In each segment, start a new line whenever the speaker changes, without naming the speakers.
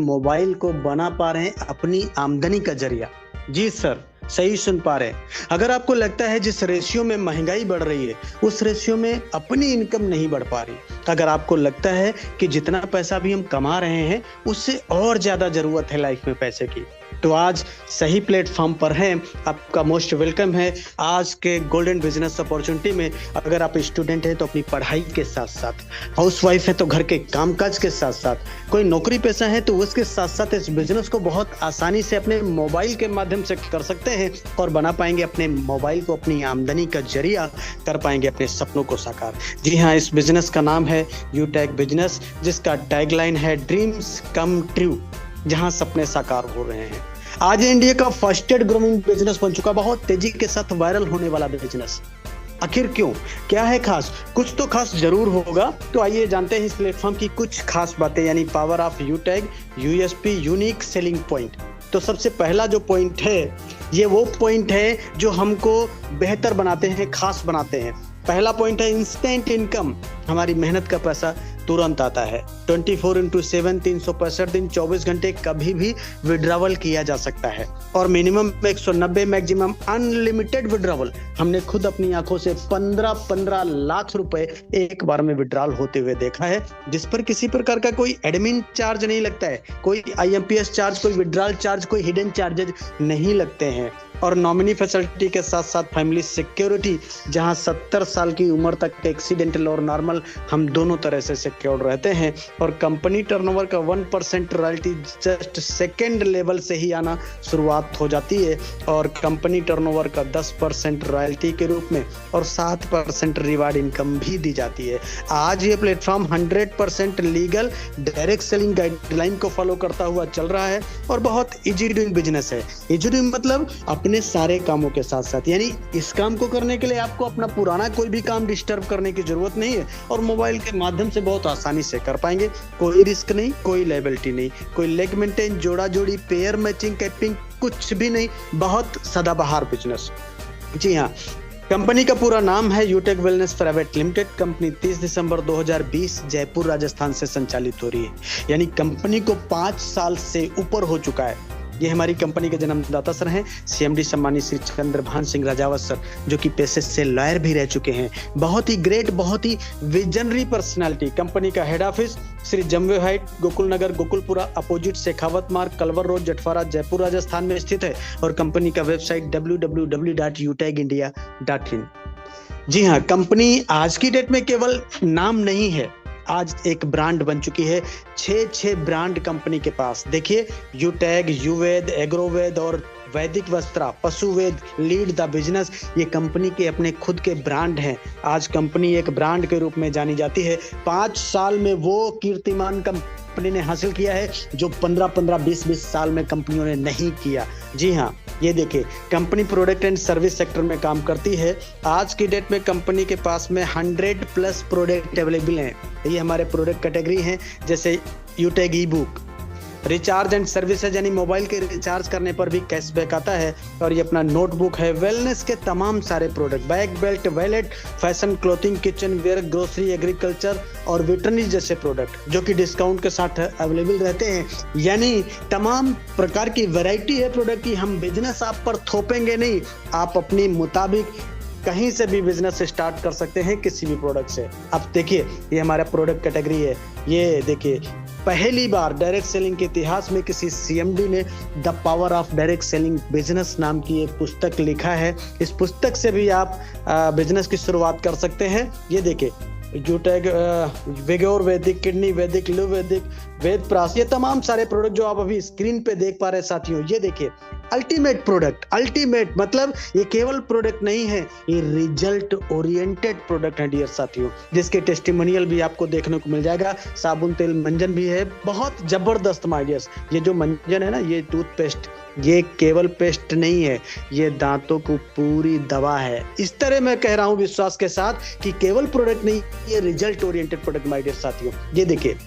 Mobile को बना पा रहे हैं अपनी आमदनी का जरिया। जी सर, सही सुन पा रहे हैं। अगर आपको लगता है जिस रेशियो में महंगाई बढ़ रही है उस रेशियो में अपनी इनकम नहीं बढ़ पा रही, अगर आपको लगता है कि जितना पैसा भी हम कमा रहे हैं उससे और ज्यादा जरूरत है लाइफ में पैसे की, तो आज सही प्लेटफॉर्म पर हैं। आपका मोस्ट वेलकम है आज के गोल्डन बिजनेस अपॉर्चुनिटी में। अगर आप स्टूडेंट हैं तो अपनी पढ़ाई के साथ साथ, हाउसवाइफ है तो घर के कामकाज के साथ साथ, कोई नौकरी पेशा है तो उसके साथ साथ इस बिजनेस को बहुत आसानी से अपने मोबाइल के माध्यम से कर सकते हैं और बना पाएंगे अपने मोबाइल को अपनी आमदनी का जरिया, कर पाएंगे अपने सपनों को साकार। जी हाँ, इस बिजनेस का नाम है यूटेक बिजनेस, जिसका टैगलाइन है ड्रीम्स कम ट्रू, जहां सपने साकार हो रहे हैं। आज इंडिया का फर्स्टेड ग्रोइंग बिजनेस बन चुका, बहुत तेजी के साथ वायरल होने वाला बिजनेस। आखिर क्यों, क्या है खास? कुछ तो खास जरूर होगा, तो आइए जानते हैं इस प्लेटफॉर्म की कुछ खास बातें, यानी power of यूटेक, USP, unique selling point. तो सबसे पहला जो पॉइंट है, ये वो पॉइंट है जो हमको बेहतर बनाते हैं, खास बनाते हैं। पहला पॉइंट है इंस्टेंट इनकम। हमारी मेहनत का पैसा तुरंत आता है। 24/7 365 दिन 24 घंटे कभी भी विड्रॉवल किया जा सकता है और मिनिमम 190, मैक्सिमम अनलिमिटेड विड्रॉवल। हमने खुद अपनी आंखों से 15 लाख रुपए एक बार में विड्रॉल होते हुए देखा है, जिस पर किसी प्रकार का कोई एडमिन चार्ज नहीं लगता है, कोई IMPS चार्ज, कोई विड्रॉल चार्ज, कोई हिडन चार्जेज नहीं लगते हैं। और नॉमिनी फैसिलिटी के साथ साथ फैमिली सिक्योरिटी, जहां 70 साल की उम्र तक एक्सीडेंटल और नॉर्मल हम दोनों तरह से सिक्योर रहते हैं। और कंपनी टर्नओवर का 1% रॉयल्टी जस्ट सेकेंड लेवल से ही आना शुरुआत हो जाती है और कंपनी टर्नओवर का 10% रॉयल्टी के रूप में और 7% रिवार्ड इनकम भी दी जाती है। आज ये platform 100% legal direct selling guideline को फॉलो करता हुआ चल रहा है और बहुत इजी डूइंग बिजनेस है। इजी डूइंग मतलब अपने सारे कामों के साथ साथ, यानी इस काम को करने के लिए आपको अपना पुराना कोई भी काम डिस्टर्ब करने की जरूरत नहीं है और मोबाइल के माध्यम से बहुत आसानी से कर पाएंगे। कोई रिस्क नहीं, कोई लायबिलिटी नहीं, कोई लेग मेंटेन, जोड़ा जोड़ी, पेयर मैचिंग, कैपिंग, कुछ भी नहीं। बहुत सदाबहार बिजनेस। जी हाँ, कंपनी का पूरा नाम है यूटेक वेलनेस प्राइवेट लिमिटेड। कंपनी 30 दिसंबर 2020 जयपुर राजस्थान से संचालित हो रही है, यानी कंपनी को 5 साल से ऊपर हो चुका है। ये हमारी कंपनी के जन्मदाता सर हैं, CMD सम्मानित श्री चंद्रभान सिंह राजावत सर, जो कि पेशे से लॉयर भी रह चुके हैं। बहुत ही ग्रेट, बहुत ही विजनरी पर्सनालिटी। कंपनी का हेड ऑफिस श्री जम्वे height, Gokul Nagar, Gokulpura, opposite Shekhawat Marg, Kalwar road, जटफारा, जयपुर राजस्थान में स्थित है। और कंपनी का वेबसाइट www.utekindia.in। जी हाँ, कंपनी आज की डेट में केवल नाम नहीं है, आज एक ब्रांड बन चुकी है। 6 ब्रांड कंपनी के पास। देखिए, यूटेक, युवेद, एग्रोवेद और वैदिक वस्त्रा, पशुवेद, लीड द बिजनेस, ये कंपनी के अपने खुद के ब्रांड हैं। आज कंपनी एक ब्रांड के रूप में जानी जाती है। 5 साल में वो कीर्तिमान कंपनी ने हासिल किया है जो 15 20 साल में कंपनियों ने नहीं किया। जी हाँ, ये देखिए, company product and service sector में काम करती है। आज की डेट में कंपनी के पास में 100+ प्रोडक्ट अवेलेबल हैं। ये हमारे प्रोडक्ट कैटेगरी हैं, जैसे Utech e book, recharge and services, यानी मोबाइल के रिचार्ज करने पर भी कैशबैक आता है। और ये अपना नोटबुक है, वेलनेस के तमाम सारे product, bag, belt, wallet, fashion, clothing, kitchen ware, grocery, agriculture और वेटरनरी जैसे प्रोडक्ट, जो कि डिस्काउंट के साथ अवेलेबल रहते हैं। यानी तमाम प्रकार की वैरायटी है प्रोडक्ट की। हम बिजनेस आप पर थोपेंगे नहीं, आप अपनी मुताबिक कहीं से भी बिजनेस स्टार्ट कर सकते हैं किसी भी प्रोडक्ट से। अब देखिए, ये हमारा प्रोडक्ट कैटेगरी है। ये देखिए, पहली बार डायरेक्ट सेलिंग के इतिहास में किसी CMD ने the power of direct selling business नाम की एक पुस्तक लिखा है। इस पुस्तक से भी आप बिजनेस की शुरुआत कर सकते हैं। ये देखिए, यूटेक विगोर वैदिक, किडनी वैदिक, लिव वैदिक, वेद प्रास, ये तमाम सारे प्रोडक्ट जो आप अभी स्क्रीन पे देख पा रहे हैं साथियों। ये देखिए, अल्टीमेट प्रोडक्ट। अल्टीमेट मतलब ये केवल प्रोडक्ट नहीं है, ये रिजल्ट ओरिएंटेड प्रोडक्ट है डियर साथियों, जिसके टेस्टिमोनियल भी आपको देखने को मिल जाएगा। साबुन, तेल, मंजन भी है, बहुत जबरदस्त माय डियर्स। ये जो मंजन है ना, ये टूथपेस्ट, ये केवल पेस्ट नहीं है, ये दांतों को पूरी दवा है। इस तरह मैं कह रहा हूं विश्वास के साथ कि केवल प्रोडक्ट नहीं, ये result oriented product my dear साथियों। ये देखिए,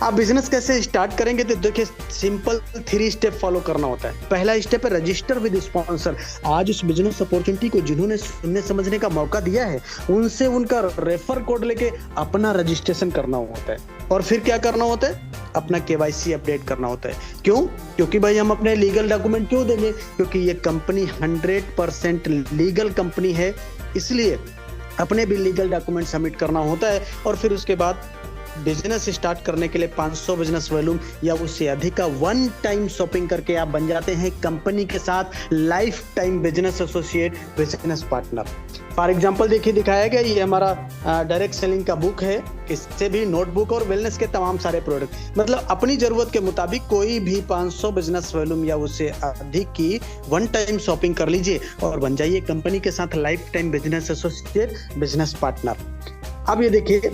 आप बिजनेस कैसे स्टार्ट करेंगे तो देखिए सिंपल 3 स्टेप फॉलो करना होता है। पहला स्टेप है रजिस्टर विद स्पॉन्सर। आज उस बिजनेस अपॉर्चुनिटी को जिन्होंने सुनने समझने का मौका दिया है उनसे उनका रेफर कोड लेके अपना रजिस्ट्रेशन करना होता है। और फिर क्या करना होता है, अपना KYC अपडेट करना होता है। क्यों? क्योंकि भाई हम अपने लीगल डॉक्यूमेंट क्यों देंगे, क्योंकि ये कंपनी 100% लीगल कंपनी है, इसलिए अपने भी लीगल डॉक्यूमेंट सबमिट करना होता है। और फिर उसके बाद बिजनेस स्टार्ट करने के लिए 500 बिजनेस वॉल्यूम या उससे अधिक का वन टाइम शॉपिंग करके आप बन जाते हैं कंपनी के साथ life time business associate, business partner. For example देखिए दिखाया गया, ये हमारा डायरेक्ट सेलिंग का बुक है, इससे भी नोटबुक और वेलनेस के तमाम सारे प्रोडक्ट, मतलब अपनी जरूरत के मुताबिक कोई भी 500 बिजनेस वॉल्यूम या उससे अधिक की वन टाइम शॉपिंग कर लीजिए और बन जाइए कंपनी के साथ life time business associate, business partner. अब ये देखिए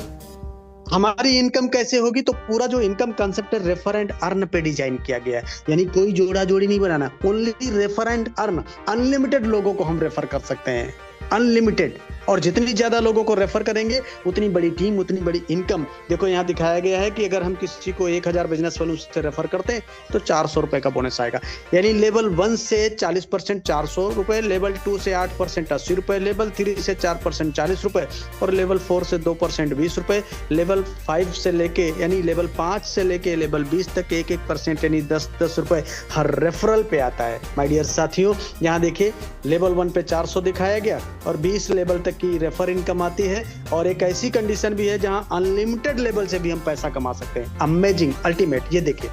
हमारी इनकम कैसे होगी, तो पूरा जो इनकम कंसेप्ट है रेफर एंड अर्न पे डिजाइन किया गया है, यानी कोई जोड़ा जोड़ी नहीं बनाना, only refer and earn. Unlimited लोगों को हम रेफर कर सकते हैं, अनलिमिटेड। और जितनी ज्यादा लोगों को रेफर करेंगे उतनी बड़ी टीम, उतनी बड़ी इनकम। देखो यहाँ दिखाया गया है कि अगर हम किसी को 1000 बिजनेस वॉल्यूम से रेफर करते हैं तो 400 रुपए का बोनस आएगा। यानी लेवल 1 से 40% 400 रुपए, लेवल 2 से 8% 80 रुपए, लेवल 3 से 4% 40 रुपए और लेवल 4 से 2% 20 रुपए, लेवल 5 से लेके यानी लेवल 5 से लेके लेवल 20 तक 1% यानी 10 रुपए हर रेफरल पे आता है। माय डियर साथियों, यहाँ देखिए लेवल 1 पे 400 दिखाया गया और 20 लेवल तक की रेफर इनकम आती है। और एक ऐसी कंडीशन भी है जहां अनलिमिटेड लेवल से भी हम पैसा कमा सकते हैं। Amazing, ultimate. ये देखिए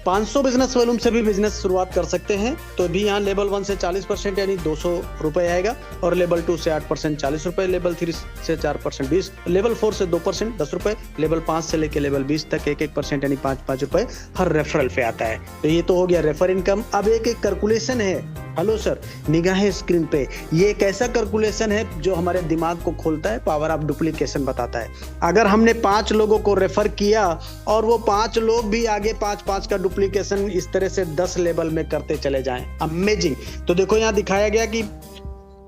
500 बिजनेस वॉल्यूम से भी बिजनेस शुरुआत कर सकते हैं, तो भी यहाँ लेवल 1 से 40% यानी 200 रुपए आएगा और लेवल 2 से 8% 40 रुपए, लेवल 3 से 4% 20, लेवल 4 से 2% 10 रुपए, लेवल 5 से लेके लेवल 20 तक 1% यानी 5 रुपए हर रेफरल पे आता है। तो ये तो हो गया रेफर इनकम। अब एक कैलकुलेशन है, हेलो सर, निगाहें स्क्रीन पे, ये एक ऐसा कैलकुलेशन है जो हमारे दिमाग को खोलता है, पावर ऑफ डुप्लीकेशन बताता है। अगर हमने 5 लोगों को रेफर किया और वो 5 लोग भी आगे 5 का डुप्लीकेशन इस तरह से 10 लेवल में करते चले जाएं, अमेजिंग। तो देखो यहाँ दिखाया गया कि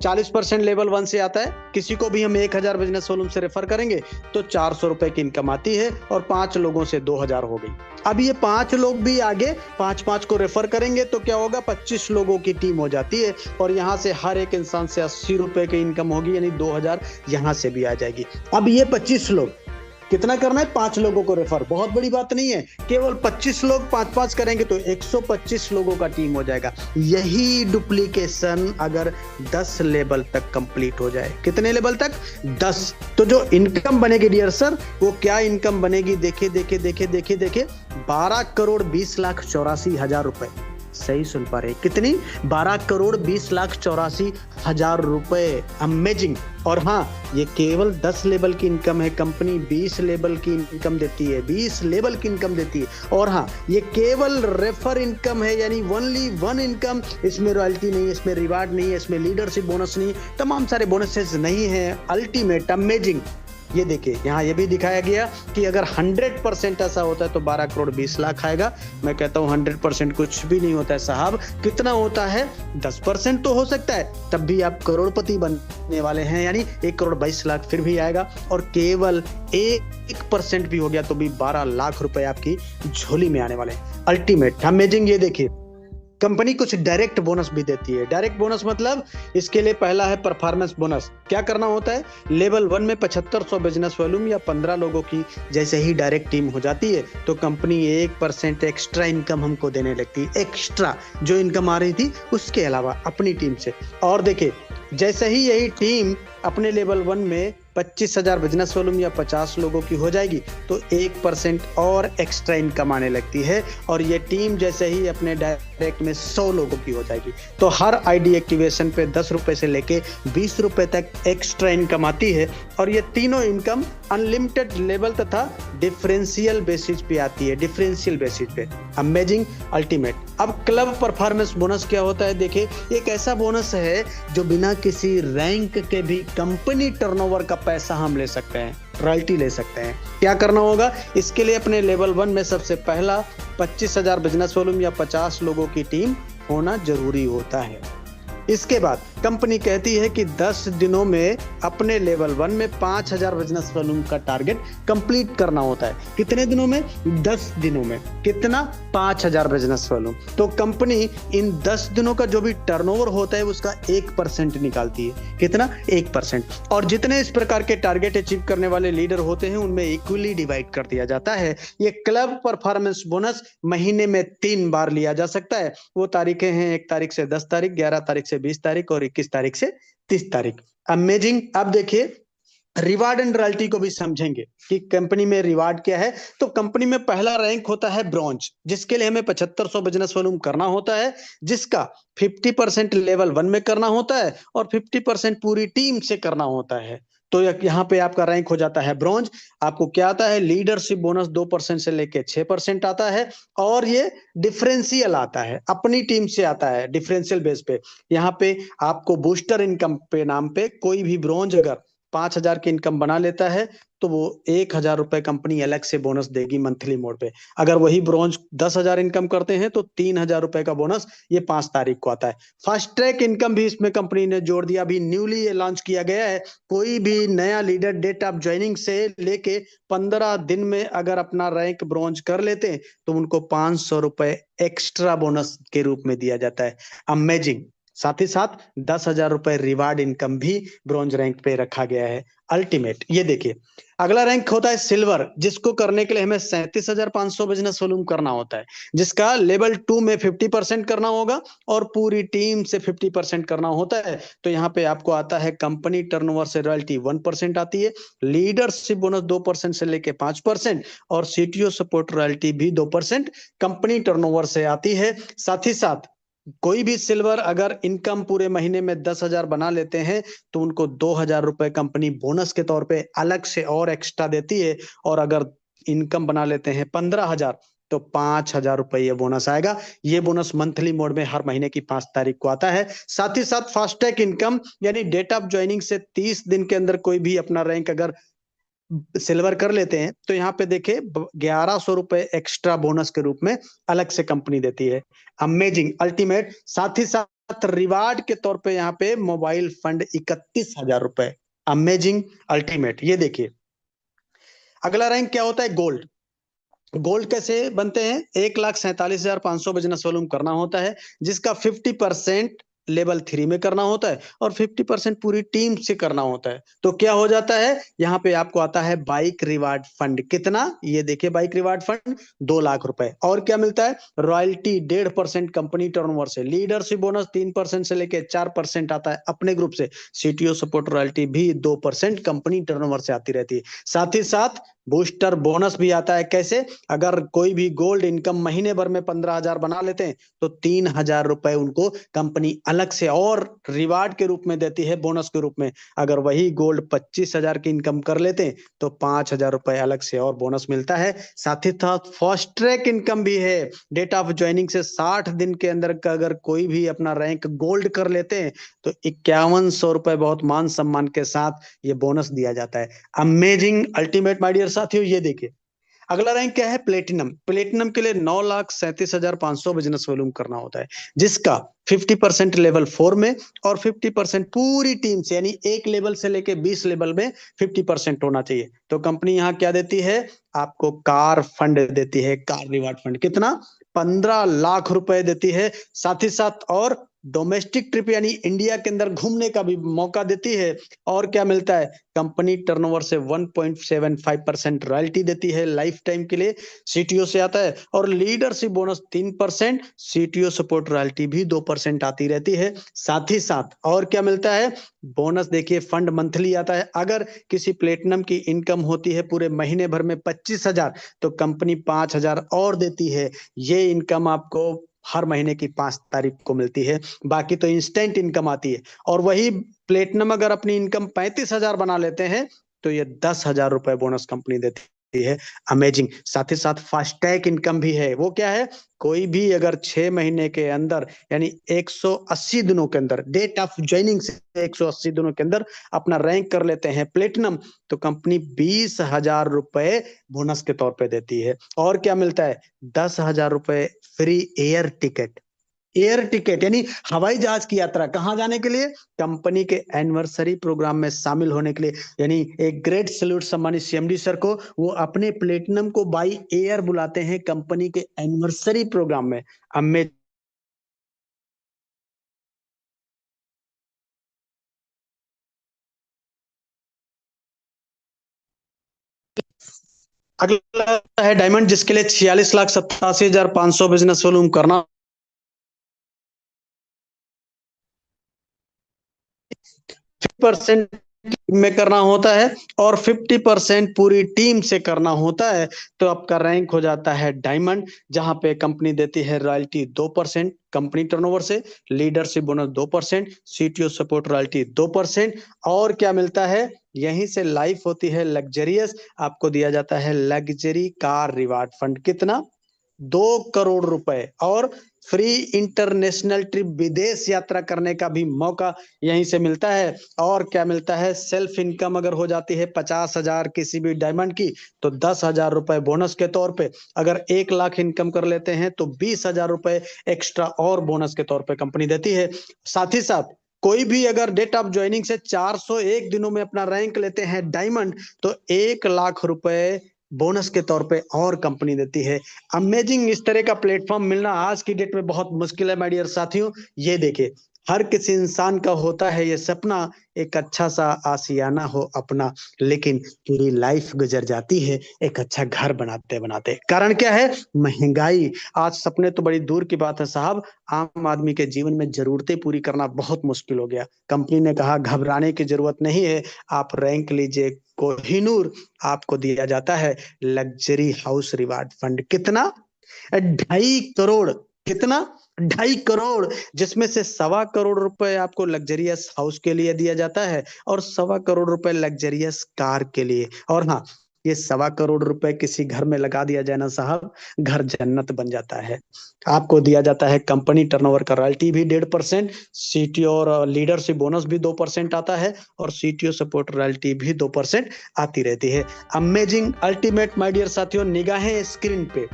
40% लेवल 1 से आता है, किसी को भी हम 1000 बिजनेस वॉल्यूम से रेफर करेंगे तो 400 रुपए की इनकम आती है और 5 लोगों से 2000 हो गई। अब ये 5 लोग भी आगे 5 को रेफर करेंगे तो क्या होगा, 25 लोगों की टीम हो जाती है और यहाँ से हर एक इंसान से 80 रुपए की इनकम होगी, यानी 2000 यहाँ से भी आ जाएगी। अब ये 25 लोग कितना करना है, 5 लोगों को रेफर, बहुत बड़ी बात नहीं है, केवल 25 लोग 5 करेंगे तो 125 लोगों का टीम हो जाएगा। यही डुप्लीकेशन अगर 10 लेवल तक कंप्लीट हो जाए, कितने लेवल तक, 10, तो जो इनकम बनेगी डियर सर, वो क्या इनकम बनेगी, देखिए 12,20,84,84,000 रुपए। सही सुन पा रहे, कितनी, 12,20,84,000 रुपए। अमेजिंग। और हाँ, ये केवल 10 लेवल की इनकम है, कंपनी 20 लेवल की इनकम देती है, 20 लेवल की इनकम देती है। और हाँ, ये केवल रेफर इनकम है, यानी ओनली 1 इनकम, इसमें रॉयल्टी नहीं है, इसमें रिवार्ड नहीं है, इसमें लीडरशिप बोनस नहीं, तमाम सारे बोनसेस नहीं है। Ultimate, amazing. ये देखिए यहाँ ये भी दिखाया गया कि अगर 100% ऐसा होता है तो 12,20,00,000 आएगा। मैं कहता हूँ 100% कुछ भी नहीं होता है साहब, कितना होता है, 10% तो हो सकता है, तब भी आप करोड़पति बनने वाले हैं, यानी 1,22,00,000 फिर भी आएगा। और केवल 1% भी हो गया तो भी 12 लाख रुपए आपकी झोली में आने वाले हैं। Ultimate, amazing. ये देखिए कंपनी कुछ डायरेक्ट बोनस भी देती है। डायरेक्ट बोनस मतलब इसके लिए पहला है परफॉर्मेंस बोनस। क्या करना होता है, लेवल 1 में 7500 बिजनेस वॉल्यूम या 15 लोगों की जैसे ही डायरेक्ट टीम हो जाती है तो कंपनी 1% एक्स्ट्रा इनकम हमको देने लगती है, एक्स्ट्रा जो इनकम आ रही थी उसके अलावा अपनी टीम से। और देखिए जैसे ही यही टीम अपने लेवल 1 में 25,000 बिजनेस वॉल्यूम या 50 लोगों की हो जाएगी तो 1% और एक्स्ट्रा इनकम आने लगती है। और ये टीम जैसे ही अपने डायरेक्ट में 100 लोगों की हो जाएगी तो हर आईडी एक्टिवेशन पे 10 रुपए से लेके 20 रुपए तक एक्स्ट्रा इनकम आती है। और ये तीनों इनकम अनलिमिटेड लेवल तथा डिफरेंशियल बेसिस पे आती है, डिफरेंशियल बेसिस पे। Amazing, ultimate. अब क्लब परफॉर्मेंस बोनस क्या होता है, देखिए एक ऐसा बोनस है जो बिना किसी रैंक के भी कंपनी टर्नओवर का पैसा हम ले सकते हैं, रॉयल्टी ले सकते हैं। क्या करना होगा, इसके लिए अपने लेवल 1 में सबसे पहला 25,000 बिजनेस वॉल्यूम या 50 लोगों की टीम होना जरूरी होता है। इसके बाद कंपनी कहती है कि 10 दिनों में अपने लेवल 1 में 5000 बिजनेस वॉल्यूम का टारगेट कंप्लीट करना होता है। कितने दिनों में? 10 दिनों में। कितना? 5000 बिजनेस वॉल्यूम। तो कंपनी इन 10 दिनों का जो भी टर्नओवर होता है उसका 1% निकालती है। कितना? 1%। और जितने इस प्रकार के टारगेट अचीव करने वाले लीडर होते हैं उनमें इक्वली डिवाइड कर दिया जाता है। ये क्लब परफॉर्मेंस बोनस महीने में 3 बार लिया जा सकता है। वो तारीखें हैं 1 तारीख से 10 तारीख, 11 तारीख से 20 तारीख और 21 तारीख से 30 तारीख। अमेजिंग। अब देखिए रिवार्ड एंड रॉयल्टी को भी समझेंगे कि कंपनी में रिवार्ड क्या है। तो कंपनी में पहला रैंक होता है ब्रॉन्ज, जिसके लिए हमें 7500 बिजनेस वॉल्यूम करना होता है, जिसका 50% लेवल 1 में करना होता है और 50% पूरी टीम से करना होता है। तो यहाँ पे आपका रैंक हो जाता है ब्रॉन्ज। आपको क्या आता है? लीडरशिप बोनस 2% से लेके 6% आता है और ये डिफरेंशियल आता है, अपनी टीम से आता है डिफरेंशियल बेस पे। यहाँ पे आपको बूस्टर इनकम पे नाम पे कोई भी ब्रॉन्ज अगर 5000 की इनकम बना लेता है तो वो 1000 रुपए कंपनी अलग से बोनस देगी मंथली मोड पे। अगर वही ब्रॉन्ज 10,000 इनकम करते हैं तो 3000 रुपए का बोनस ये 5 तारीख को आता है। फास्ट ट्रैक इनकम भी इसमें कंपनी ने जोड़ दिया, अभी न्यूली ये लॉन्च किया गया है। कोई भी नया लीडर डेट ऑफ ज्वाइनिंग से लेके 15 दिन में अगर अपना रैंक ब्रॉन्ज कर लेते हैं तो उनको 500 रुपए एक्स्ट्रा बोनस के रूप में दिया जाता है। अमेजिंग। साथ ही साथ 10,000 रुपए रिवार्ड इनकम भी ब्रॉन्ज रैंक पे रखा गया है। अल्टीमेट। ये देखिए अगला रैंक होता है सिल्वर, जिसको करने के लिए हमें 37,500 बिजनेस वॉल्यूम करना होता है, जिसका लेवल 2 में 50% करना होगा और पूरी टीम से 50% करना होता है। तो यहाँ पे आपको आता है कंपनी टर्नओवर से रॉयल्टी 1% आती है, लीडरशिप बोनस 2% से लेके 5% और सीटीओ सपोर्ट रॉयल्टी भी 2% कंपनी टर्नओवर से आती है। साथ ही साथ कोई भी सिल्वर अगर इनकम पूरे महीने में 10,000 बना लेते हैं तो उनको 2,000 रुपए कंपनी बोनस के तौर पे अलग से और एक्स्ट्रा देती है। और अगर इनकम बना लेते हैं 15,000 तो 5,000 रुपए ये बोनस आएगा। ये बोनस मंथली मोड में हर महीने की 5 तारीख को आता है। साथ ही साथ फास्टैग इनकम यानी डेट ऑफ ज्वाइनिंग से 30 दिन के अंदर कोई भी अपना रैंक अगर सिल्वर कर लेते हैं तो यहाँ पे देखिए 1100 रुपए एक्स्ट्रा बोनस के रूप में अलग से कंपनी देती है। अमेजिंग। अल्टीमेट। साथ ही साथ रिवार्ड के तौर पे यहाँ पे मोबाइल फंड 31,000 रुपए। अमेजिंग। अल्टीमेट। ये देखिए अगला रैंक क्या होता है? गोल्ड। गोल्ड कैसे बनते हैं? 1,47,500 बिजनेस वॉल्यूम करना होता है, जिसका 50% लेवल 3 में करना होता है और 50% पूरी टीम से करना होता है। तो क्या हो जाता है? यहाँ पे आपको आता है बाइक रिवार्ड फंड। कितना? ये देखिए बाइक रिवार्ड फंड 2 लाख रुपए। और क्या मिलता है? रॉयल्टी 1.5% कंपनी टर्नओवर से, लीडरशिप बोनस 3% से लेके 4% आता है अपने ग्रुप से, सीटीओ सपोर्ट रॉयल्टी भी 2% कंपनी टर्नओवर से आती रहती है। साथ ही साथ बूस्टर बोनस भी आता है। कैसे? अगर कोई भी गोल्ड इनकम महीने भर में 15,000 बना लेते हैं तो 3,000 रुपए उनको कंपनी अलग से और रिवार्ड के रूप में देती है, बोनस के रूप में। अगर वही गोल्ड 25,000 की इनकम कर लेते हैं तो 5,000 रुपए अलग से और बोनस मिलता है। साथ ही साथ फास्ट ट्रैक इनकम भी है। डेट ऑफ ज्वाइनिंग से 60 दिन के अंदर का अगर कोई भी अपना रैंक गोल्ड कर लेते हैं तो 5100 रुपए बहुत मान सम्मान के साथ ये बोनस दिया जाता है। अमेजिंग। अल्टीमेट माय डियर साथियों। ये देखिए अगला रैंक क्या है? प्लेटिनम। प्लेटिनम के लिए 9,37,500 बिजनेस वॉल्यूम करना होता है, जिसका 50% लेवल 4 में और 50% पूरी टीम से यानी एक लेवल से लेके 20 लेवल में 50% होना चाहिए। तो कंपनी यहाँ क्या देती है? आपको कार फंड देती है, कार रिवार्ड फंड। कितना? 15 लाख रुपए देती है। साथ ही साथ और डोमेस्टिक ट्रिप यानी इंडिया के अंदर घूमने का भी मौका देती है। और क्या मिलता है? कंपनी टर्नओवर से 1.75% रॉयल्टी देती है लाइफ टाइम के लिए, सीटीओ से आता है। और leadership bonus 3%, CTO support royalty भी 2% आती रहती है। साथ ही साथ और क्या मिलता है? बोनस देखिए फंड मंथली आता है। अगर किसी प्लेटिनम की इनकम होती है पूरे महीने भर में 25,000 तो कंपनी 5,000 और देती है। ये इनकम आपको हर महीने की 5 तारीख को मिलती है। बाकी तो इंस्टेंट इनकम आती है। और वही प्लेटिनम अगर अपनी इनकम 35,000 बना लेते हैं तो ये 10,000 रुपए बोनस कंपनी देती है। अमेजिंग। साथ ही साथ फास्टैग इनकम भी है। वो क्या है? कोई भी अगर 6 महीने के अंदर यानी 180 दिनों के अंदर डेट ऑफ ज्वाइनिंग से 180 दिनों के अंदर अपना रैंक कर लेते हैं प्लेटिनम तो कंपनी 20,000 रुपए बोनस के तौर पे देती है। और क्या मिलता है? 10,000 रुपए free air ticket. Air ticket यानी हवाई जहाज की यात्रा, कहां जाने के लिए? कंपनी के एनिवर्सरी प्रोग्राम में शामिल होने के लिए। यानी एक ग्रेट सैल्यूट सम्मानित सीएमडी सर को, वो अपने प्लेटिनम को बाई एयर बुलाते हैं कंपनी के एनिवर्सरी प्रोग्राम में। अब अगला है डायमंड, जिसके लिए 46,87,500 बिजनेस वॉल्यूम करना 50% में करना होता है और 50% पूरी टीम से करना होता है, तो आपका रैंक हो जाता है डायमंड, जहां पे कंपनी देती है रॉयल्टी 2% कंपनी टर्नओवर से, leadership bonus 2%, CTO support royalty 2%। और क्या मिलता है? यहीं से लाइफ होती है लग्जरियस, आपको दिया जाता है लग्जरी कार रिवार्ड फंड। कितना? 2 करोड़ रुपए। और फ्री इंटरनेशनल ट्रिप, विदेश यात्रा करने का भी मौका यहीं से मिलता है। और क्या मिलता है? सेल्फ इनकम अगर हो जाती है 50,000 किसी भी डायमंड की, तो 10,000 रुपए बोनस के तौर पे। अगर 1 लाख इनकम कर लेते हैं तो 20,000 रुपए एक्स्ट्रा और बोनस के तौर पे कंपनी देती है। साथ ही साथ कोई भी अगर डेट ऑफ ज्वाइनिंग से 401 दिनों में अपना रैंक लेते हैं डायमंड, तो 1 लाख रुपए बोनस के तौर पे और कंपनी देती है। अमेजिंग, इस तरह का प्लेटफॉर्म मिलना आज की डेट में बहुत मुश्किल है माय डियर साथियों। ये देखिए, हर किसी इंसान का होता है ये सपना, एक अच्छा सा आशियाना हो अपना, लेकिन पूरी लाइफ गुजर जाती है एक अच्छा घर बनाते बनाते। कारण क्या है? महंगाई। आज सपने तो बड़ी दूर की बात है साहब, आम आदमी के जीवन में जरूरतें पूरी करना बहुत मुश्किल हो गया। कंपनी ने कहा घबराने की जरूरत नहीं है, आप रैंक लीजिए कोहिनूर, आपको दिया जाता है लग्जरी हाउस रिवार्ड फंड। कितना? 2.5 करोड़। कितना? 2.5 करोड़, जिसमें से 1.25 करोड़ रुपए आपको लग्जरियस हाउस के लिए दिया जाता है और 1.25 करोड़ रुपए लग्जरियस कार के लिए। और हाँ, ये 1.25 करोड़ रुपए किसी घर में लगा दिया जाए ना साहब, घर जन्नत बन जाता है। आपको दिया जाता है कंपनी टर्नओवर का रॉयल्टी भी 1.5%, सीटीओ और लीडरशिप बोनस भी 2% आता है, और सीटीओ सपोर्ट रॉयल्टी भी 2% आती रहती है। अमेजिंग, अल्टीमेट माय डियर साथियों, निगाहें स्क्रीन पे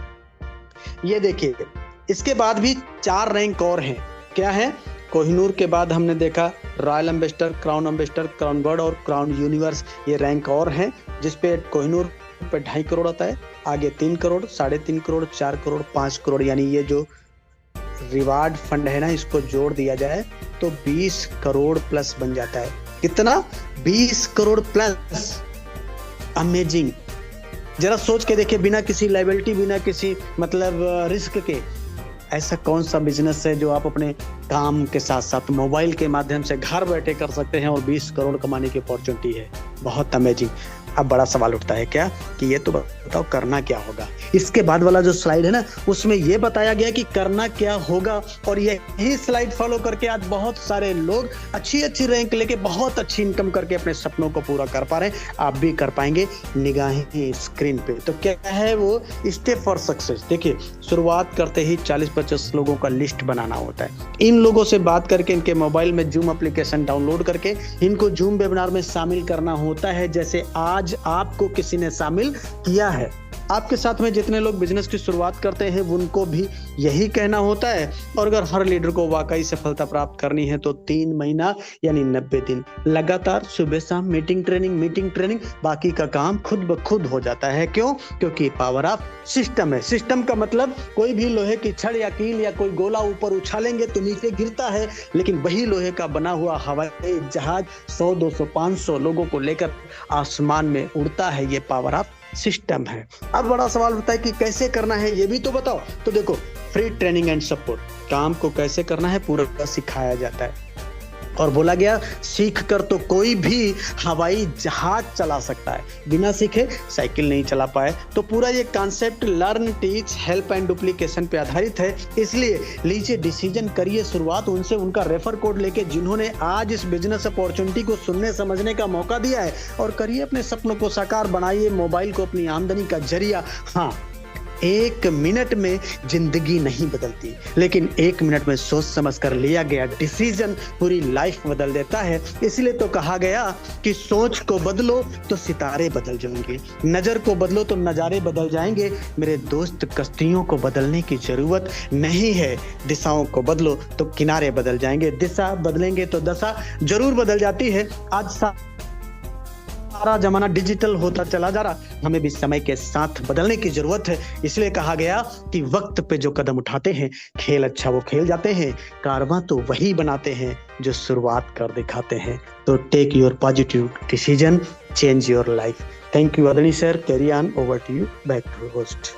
ये देखिए। इसके बाद भी 4 रैंक और हैं। क्या है? कोहिनूर के बाद हमने देखा रॉयल एम्बेसडर, क्राउन बर्ड और क्राउन यूनिवर्स, ये रैंक और हैं, जिसपे कोहिनूर पे 2.5 करोड़ आता है, आगे 3 करोड़, 3.5 करोड़, 4 करोड़, 5 करोड़, यानी ये जो रिवार्ड फंड है ना, इसको जोड़ दिया जाए तो 20 करोड़ प्लस बन जाता है। कितना? 20 करोड़ प्लस। अमेजिंग, जरा सोच के देखिए, बिना किसी लाइबिलिटी, बिना किसी मतलब रिस्क के, ऐसा कौन सा बिजनेस है जो आप अपने काम के साथ साथ मोबाइल के माध्यम से घर बैठे कर सकते हैं और 20 करोड़ कमाने की अपॉर्चुनिटी है। बहुत अमेजिंग। अब बड़ा सवाल उठता है क्या कि ये तो बताओ करना क्या होगा। इसके बाद वाला जो स्लाइड है ना, उसमें ये बताया गया कि करना क्या होगा, और यही स्लाइड फॉलो करके आज बहुत सारे लोग अच्छी अच्छी रैंक लेके बहुत अच्छी इनकम करके अपने सपनों को पूरा कर पा रहे हैं। आप भी कर पाएंगे। निगाहें स्क्रीन पे तो क्या है वो स्टेप फॉर सक्सेस। देखिए, शुरुआत करते ही 40-50 लोगों का लिस्ट बनाना होता है। इन लोगों से बात करके, इनके मोबाइल में जूम एप्लीकेशन डाउनलोड करके इनको जूम वेबिनार में शामिल करना होता है, जैसे आज आपको किसी ने शामिल किया है। आपके साथ में जितने लोग बिजनेस की शुरुआत करते हैं उनको भी यही कहना होता है। और अगर हर लीडर को वाकई सफलता प्राप्त करनी है तो 3 महीना यानी 90 दिन लगातार सुबह शाम मीटिंग ट्रेनिंग, बाकी का काम खुद ब खुद हो जाता है। क्यों? क्योंकि पावर ऑफ सिस्टम है। सिस्टम का मतलब कोई भी लोहे की छड़ या कील या कोई गोला ऊपर उछालेंगे तो नीचे गिरता है, लेकिन वही लोहे का बना हुआ हवाई जहाज 100, 200, 500 लोगों को लेकर आसमान में उड़ता है। ये पावर ऑफ सिस्टम है। अब बड़ा सवाल होता है कि कैसे करना है, ये भी तो बताओ। तो देखो, फ्री ट्रेनिंग एंड सपोर्ट, काम को कैसे करना है पूरा सिखाया जाता है। और बोला गया सीख कर तो कोई भी हवाई जहाज चला सकता है, बिना सीखे साइकिल नहीं चला पाए। तो पूरा ये concept learn, teach, help and duplication पे आधारित है। इसलिए लीजिए डिसीजन, करिए शुरुआत उनसे, उनका रेफर कोड लेके जिन्होंने आज इस बिजनेस अपॉर्चुनिटी को सुनने समझने का मौका दिया है, और करिए अपने सपनों को साकार, बनाइए मोबाइल को अपनी आमदनी का जरिया। हाँ, एक मिनट में जिंदगी नहीं बदलती, लेकिन एक मिनट में सोच समझ कर लिया गया डिसीजन पूरी लाइफ बदल देता है। इसलिए तो कहा गया कि सोच को बदलो तो सितारे बदल जाएंगे, नजर को बदलो तो नजारे बदल जाएंगे। मेरे दोस्त, कश्तियों को बदलने की जरूरत नहीं है, दिशाओं को बदलो तो किनारे बदल जाएंगे। दिशा बदलेंगे तो दशा जरूर बदल जाती है। आज सारा जमाना डिजिटल होता चला जा रहा, हमें भी समय के साथ बदलने की जरूरत है। इसलिए कहा गया कि वक्त पे जो कदम उठाते हैं, खेल अच्छा वो खेल जाते हैं, कारवां तो वही बनाते हैं जो शुरुआत कर दिखाते हैं। तो take your positive decision, change your life. Thank you आदरणीय sir, carry on, over to you, back to host.